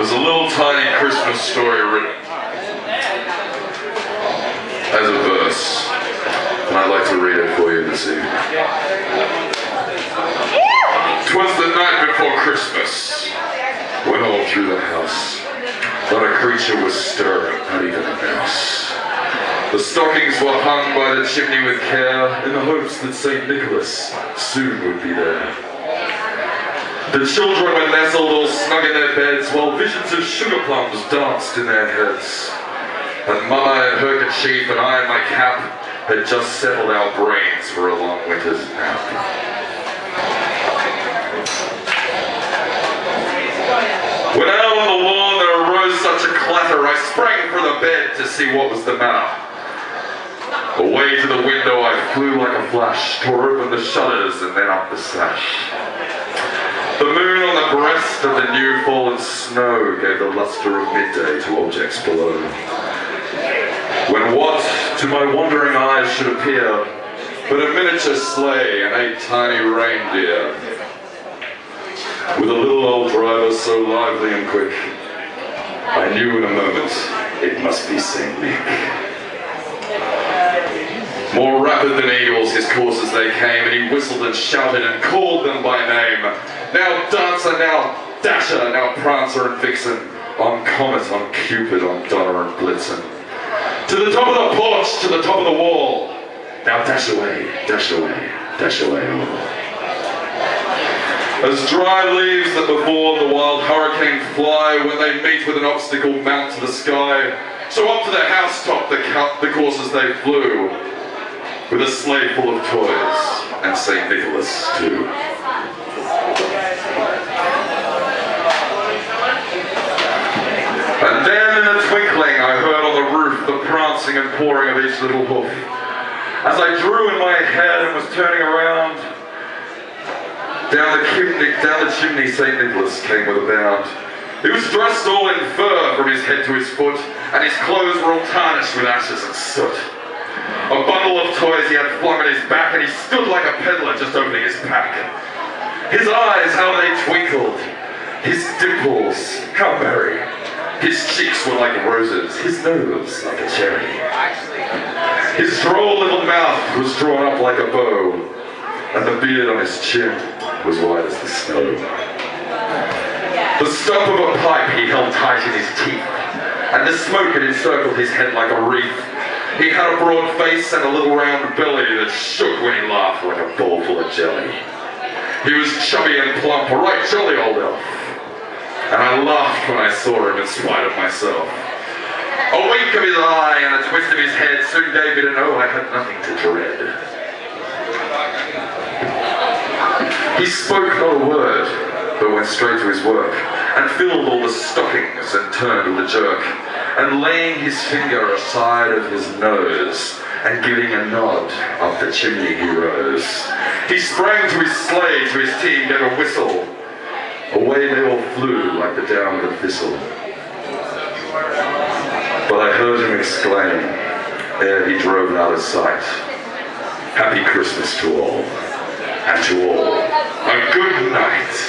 There's a little tiny Christmas story written as a verse, and I'd like to read it for you this evening. 'Twas the night before Christmas, when all through the house not a creature was stirring, not even a mouse. The stockings were hung by the chimney with care, in the hopes that St. Nicholas soon would be there. The children were nestled all snug in their beds, while visions of sugar plums danced in their heads. And Mama in her kerchief and I in my cap had just settled our brains for a long winter's nap. When out on the lawn there arose such a clatter, I sprang from the bed to see what was the matter. Away to the window I flew like a flash, tore open the shutters and then up the sash. The moon on the breast of the new fallen snow gave the luster of midday to objects below. When what to my wandering eyes should appear but a miniature sleigh and 8 tiny reindeer, with a little old driver so lively and quick, I knew in a moment it must be St. Nick. More rapid than eagles his coursers they came, and he whistled and shouted and called them by name. Now Dancer, now Dasher, now Prancer and Vixen, on Comet, on Cupid, on Donner and Blitzen. To the top of the porch, to the top of the wall, now dash away, dash away, dash away all. As dry leaves that before the wild hurricane fly, when they meet with an obstacle mount to the sky, so up to the housetop the coursers they flew, with a sleigh full of toys, and St. Nicholas too. And then in a twinkling I heard on the roof the prancing and pawing of each little hoof. As I drew in my head and was turning around, down the chimney St. Nicholas came with a bound. He was dressed all in fur from his head to his foot, and his clothes were all tarnished with ashes and soot. A bundle of toys he had flung at his back, and he stood like a peddler just opening his pack. His eyes, how they twinkled, his dimples, how merry. His cheeks were like roses, his nose like a cherry. His droll little mouth was drawn up like a bow, and the beard on his chin was white as the snow. The stump of a pipe he held tight in his teeth, and the smoke had encircled his head like a wreath. He had a broad face and a little round belly that shook when he laughed like a bowl full of jelly. He was chubby and plump, a right jolly old elf, and I laughed when I saw him in spite of myself. A wink of his eye and a twist of his head soon gave me to know I had nothing to dread. He spoke not a word, but went straight to his work, and filled all the stockings and turned with a jerk, and laying his finger aside of his nose, and giving a nod up the chimney he rose. He sprang to his sleigh, to his team gave a whistle. Away they all flew like the down of a thistle. But I heard him exclaim, ere he drove out of sight, Happy Christmas to all, and to all a good night.